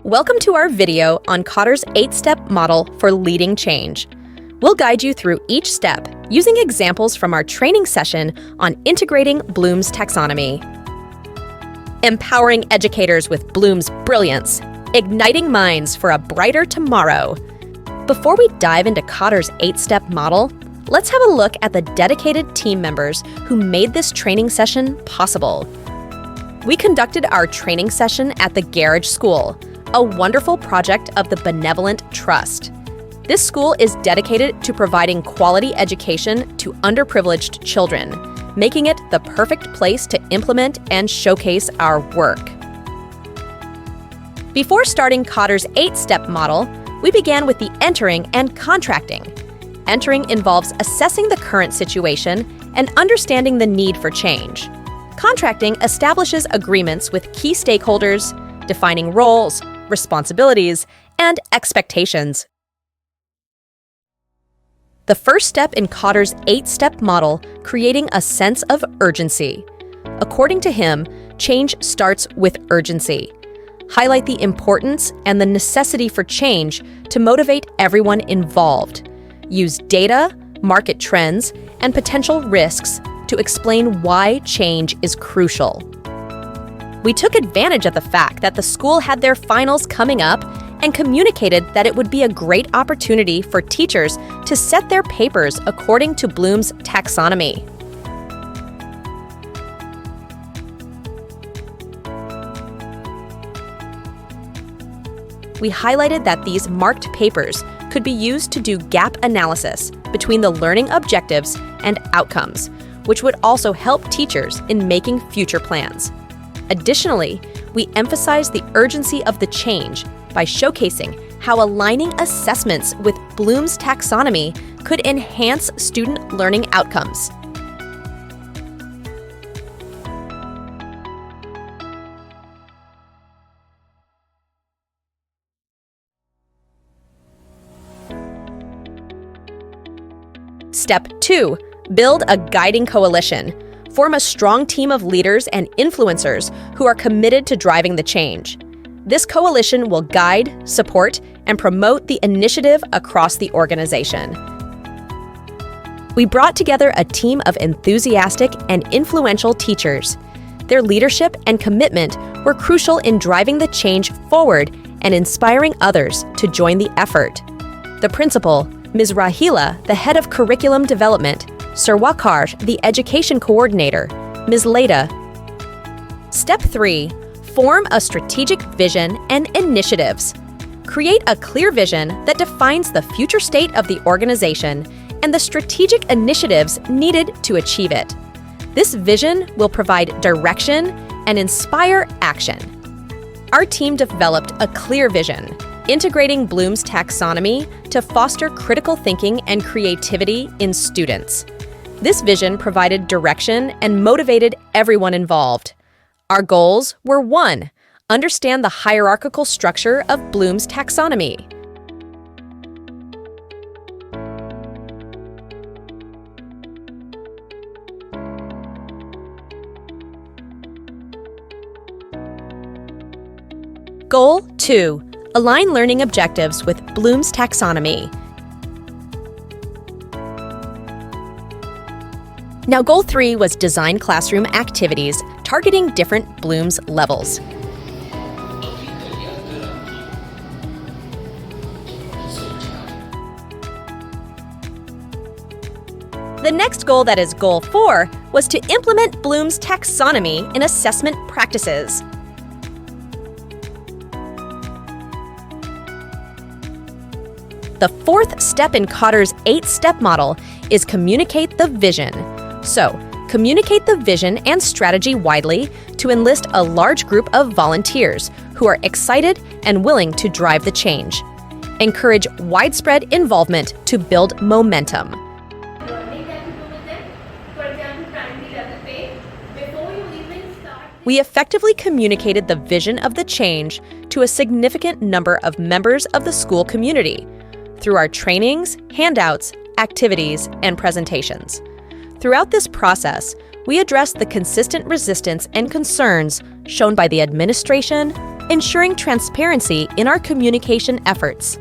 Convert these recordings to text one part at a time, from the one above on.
Welcome to our video on Kotter's 8-step model for leading change. We'll guide you through each step using examples from our training session on integrating Bloom's taxonomy. Empowering educators with Bloom's brilliance, igniting minds for a brighter tomorrow. Before we dive into Kotter's 8-step model, let's have a look at the dedicated team members who made this training session possible. We conducted our training session at the Garage School, a wonderful project of the Benevolent Trust. This school is dedicated to providing quality education to underprivileged children, making it the perfect place to implement and showcase our work. Before starting Kotter's 8-step model, we began with the entering and contracting. Entering involves assessing the current situation and understanding the need for change. Contracting establishes agreements with key stakeholders, defining roles, responsibilities, and expectations. The first step in Kotter's 8-step model, creating a sense of urgency. According to him, change starts with urgency. Highlight the importance and the necessity for change to motivate everyone involved. Use data, market trends, and potential risks to explain why change is crucial. We took advantage of the fact that the school had their finals coming up and communicated that it would be a great opportunity for teachers to set their papers according to Bloom's taxonomy. We highlighted that these marked papers could be used to do gap analysis between the learning objectives and outcomes, which would also help teachers in making future plans. Additionally, we emphasize the urgency of the change by showcasing how aligning assessments with Bloom's taxonomy could enhance student learning outcomes. Step 2. Build a guiding coalition. Form a strong team of leaders and influencers who are committed to driving the change. This coalition will guide, support, and promote the initiative across the organization. We brought together a team of enthusiastic and influential teachers. Their leadership and commitment were crucial in driving the change forward and inspiring others to join the effort. The principal, Ms. Rahila, the head of curriculum development, Sir Wakar, the education coordinator, Ms. Leda. Step 3. Form a strategic vision and initiatives. Create a clear vision that defines the future state of the organization and the strategic initiatives needed to achieve it. This vision will provide direction and inspire action. Our team developed a clear vision, integrating Bloom's taxonomy to foster critical thinking and creativity in students. This vision provided direction and motivated everyone involved. Our goals were 1. Understand the hierarchical structure of Bloom's taxonomy. Goal 2. Align learning objectives with Bloom's taxonomy. Now, Goal 3 was design classroom activities targeting different Bloom's levels. The next goal, that is Goal 4, was to implement Bloom's taxonomy in assessment practices. The fourth step in Kotter's 8-step model is communicate the vision. So, communicate the vision and strategy widely to enlist a large group of volunteers who are excited and willing to drive the change. Encourage widespread involvement to build momentum. We effectively communicated the vision of the change to a significant number of members of the school community through our trainings, handouts, activities, and presentations. Throughout this process, we addressed the consistent resistance and concerns shown by the administration, ensuring transparency in our communication efforts.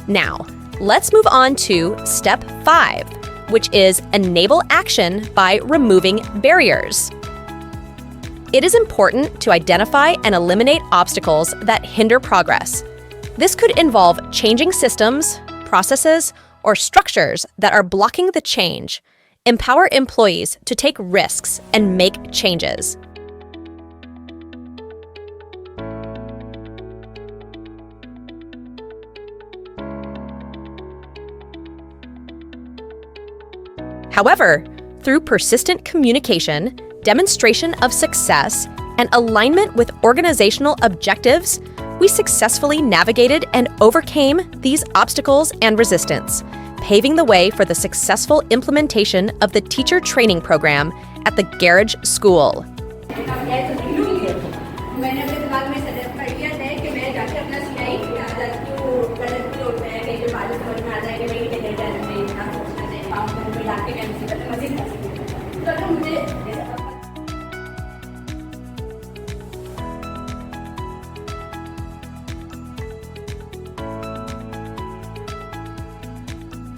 Now, let's move on to step 5, which is enable action by removing barriers. It is important to identify and eliminate obstacles that hinder progress. This could involve changing systems, processes, or structures that are blocking the change. Empower employees to take risks and make changes. However, through persistent communication, demonstration of success, and alignment with organizational objectives, we successfully navigated and overcame these obstacles and resistance, paving the way for the successful implementation of the teacher training program at the Garage School.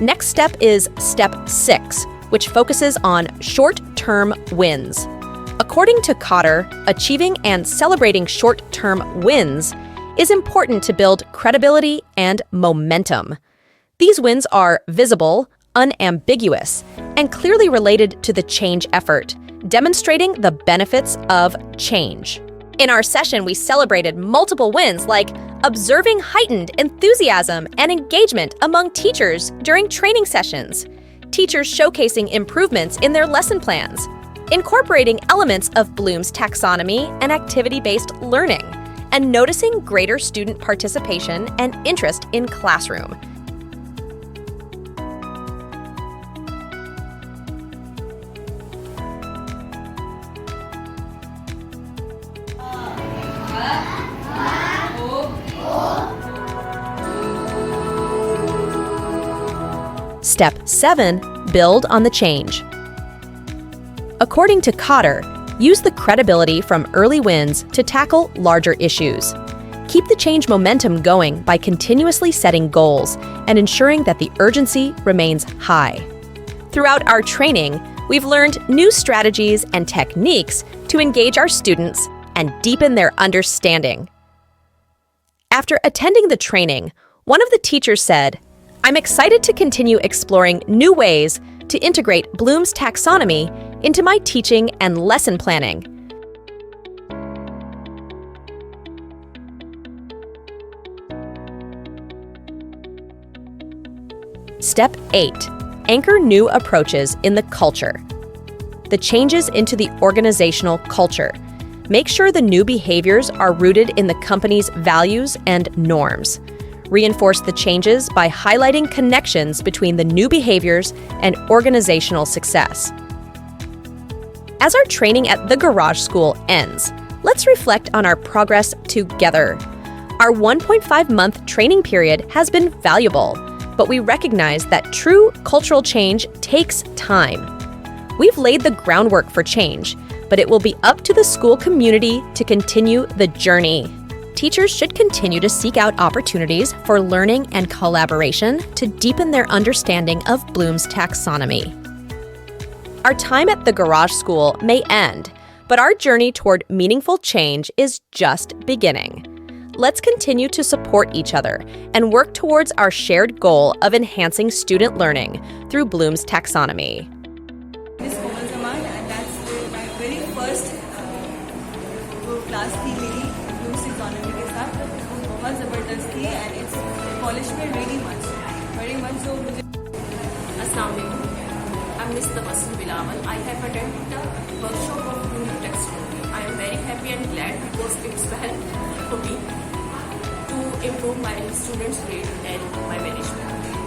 Next step is step 6, which focuses on short-term wins. According to Cotter, achieving and celebrating short-term wins is important to build credibility and momentum. These wins are visible, unambiguous, and clearly related to the change effort, demonstrating the benefits of change. In our session, we celebrated multiple wins like observing heightened enthusiasm and engagement among teachers during training sessions, teachers showcasing improvements in their lesson plans, incorporating elements of Bloom's taxonomy and activity-based learning, and noticing greater student participation and interest in classroom. Step 7. Build on the change. According to Cotter, use the credibility from early wins to tackle larger issues. Keep the change momentum going by continuously setting goals and ensuring that the urgency remains high. Throughout our training, we've learned new strategies and techniques to engage our students and deepen their understanding. After attending the training, one of the teachers said, "I'm excited to continue exploring new ways to integrate Bloom's taxonomy into my teaching and lesson planning." Step 8. Anchor new approaches in the culture. The changes into the organizational culture. Make sure the new behaviors are rooted in the company's values and norms. Reinforce the changes by highlighting connections between the new behaviors and organizational success. As our training at the Garage School ends, let's reflect on our progress together. Our 1.5-month training period has been valuable, but we recognize that true cultural change takes time. We've laid the groundwork for change, but it will be up to the school community to continue the journey. Teachers should continue to seek out opportunities for learning and collaboration to deepen their understanding of Bloom's taxonomy. Our time at the Garage School may end, but our journey toward meaningful change is just beginning. Let's continue to support each other and work towards our shared goal of enhancing student learning through Bloom's taxonomy. Class थी मेरी blooms taxonomy के साथ, बहुत ज़बरदस्त थी and it's polish में very much जो मुझे Assalamu alaikum. I'm Ms. Tabassum Bilawal. I have attended the workshop of Bloom's taxonomy. I am very happy and glad because it's helped for me to improve my students' grade and my management.